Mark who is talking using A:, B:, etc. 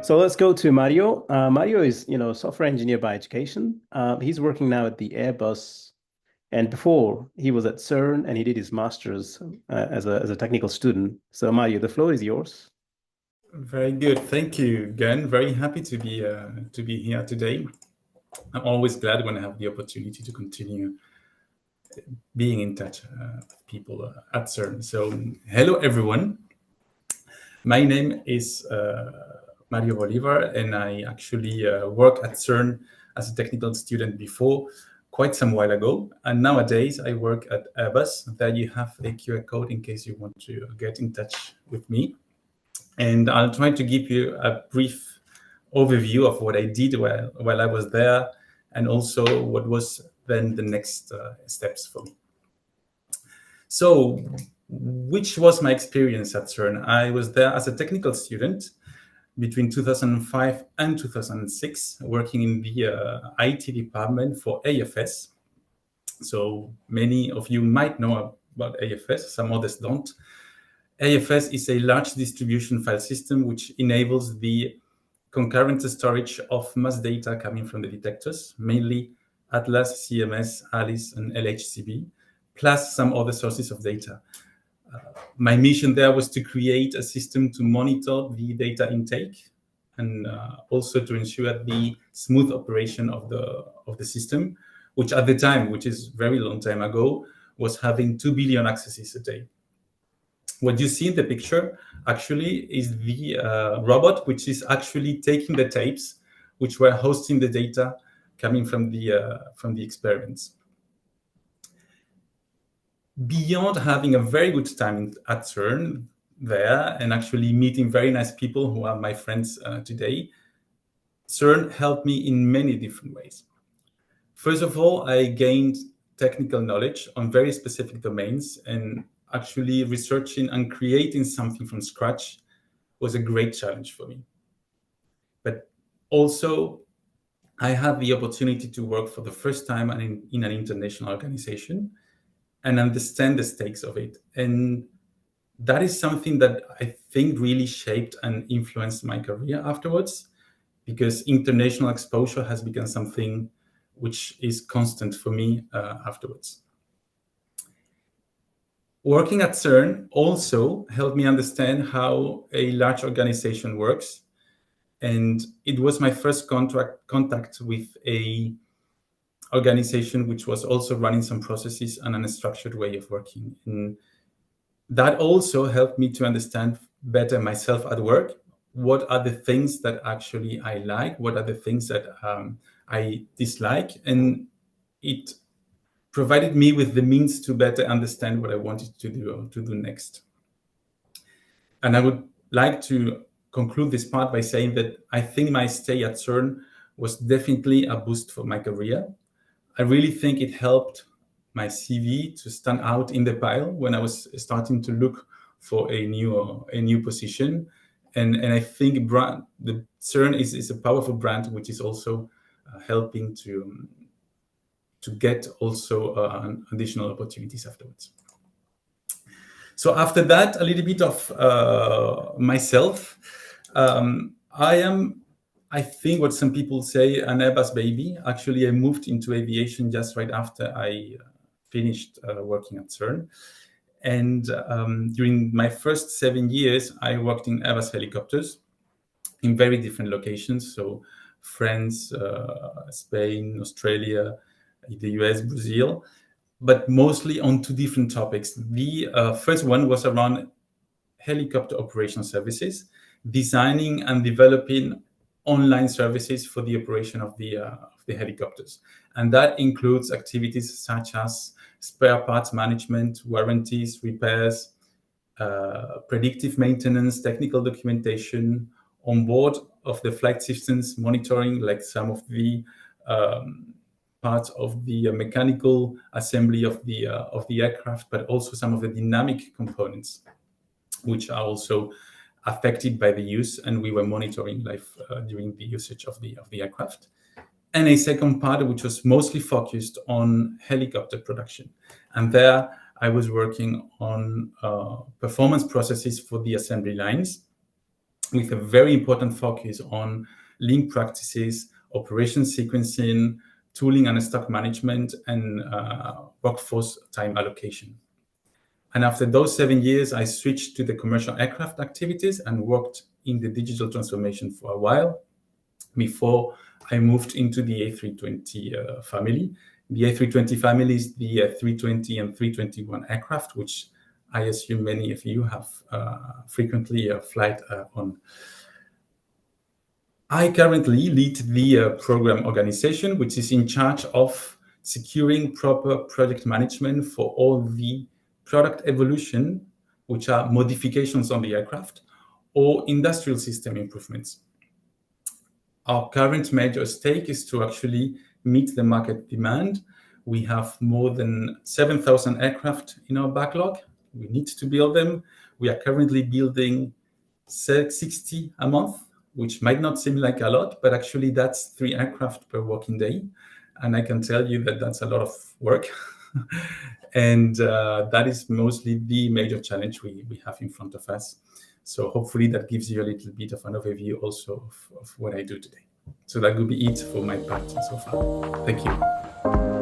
A: So let's go to Mario. Mario is, a software engineer by education. He's working now at the Airbus, and before he was at CERN, and he did his master's as a technical student. So Mario, the floor is yours.
B: Very good, thank you, Gun. Very happy to be here today. I'm always glad when I have the opportunity to continue being in touch with people at CERN. So, hello everyone. My name is Mario Bolivar, and I actually work at CERN as a technical student before, quite some while ago. And nowadays I work at Airbus. There you have a QR code in case you want to get in touch with me. And I'll try to give you a brief overview of what I did while I was there, and also what was then the next steps for me. So, which was my experience at CERN? I was there as a technical student between 2005 and 2006, working in the IT department for AFS. So many of you might know about AFS, some others don't. AFS is a large distribution file system which enables the concurrent storage of mass data coming from the detectors, mainly Atlas, CMS, ALICE, and LHCb, plus some other sources of data. My mission there was to create a system to monitor the data intake and also to ensure the smooth operation of the system, which at the time, which is a very long time ago, was having 2 billion accesses a day. What you see in the picture actually is the robot, which is actually taking the tapes, which were hosting the data coming from the experiments. Beyond having a very good time at CERN there and actually meeting very nice people who are my friends today, CERN helped me in many different ways. First of all, I gained technical knowledge on very specific domains, and actually researching and creating something from scratch was a great challenge for me. But also, I had the opportunity to work for the first time in an international organization and understand the stakes of it. And that is something that I think really shaped and influenced my career afterwards, because international exposure has become something which is constant for me afterwards. Working at CERN also helped me understand how a large organization works. And it was my first contact with a organization which was also running some processes and a structured way of working. And that also helped me to understand better myself at work. What are the things that actually I like? What are the things that I dislike? And it provided me with the means to better understand what I wanted to do next. And I would like to conclude this part by saying that I think my stay at CERN was definitely a boost for my career. I really think it helped my CV to stand out in the pile when I was starting to look for a new position. And I think the CERN is a powerful brand, which is also helping to get also additional opportunities afterwards. So after that, a little bit of myself. I think what some people say, an Airbus baby. Actually, I moved into aviation just right after I finished working at CERN. And during my first 7 years, I worked in Airbus Helicopters in very different locations. So France, Spain, Australia, the US, Brazil, but mostly on two different topics. The first one was around helicopter operation services, designing and developing online services for the operation of the helicopters. And that includes activities such as spare parts management, warranties, repairs, predictive maintenance, technical documentation, on board of the flight systems monitoring, like some of the parts of the mechanical assembly of the aircraft, but also some of the dynamic components, which are also affected by the use, and we were monitoring life during the usage of the aircraft. And a second part, which was mostly focused on helicopter production. And there I was working on performance processes for the assembly lines, with a very important focus on lean practices, operation sequencing, tooling and stock management, and workforce time allocation. And after those 7 years, I switched to the commercial aircraft activities and worked in the digital transformation for a while before I moved into the A320 family. The A320 family is the 320 and 321 aircraft, which I assume many of you have frequently flight on. I currently lead the program organization, which is in charge of securing proper project management for all the product evolution, which are modifications on the aircraft or industrial system improvements. Our current major stake is to actually meet the market demand. We have more than 7,000 aircraft in our backlog. We need to build them. We are currently building 60 a month, which might not seem like a lot, but actually that's 3 aircraft per working day. And I can tell you that that's a lot of work. And that is mostly the major challenge we have in front of us. So hopefully that gives you a little bit of an overview also of what I do today. So that would be it for my part so far. Thank you.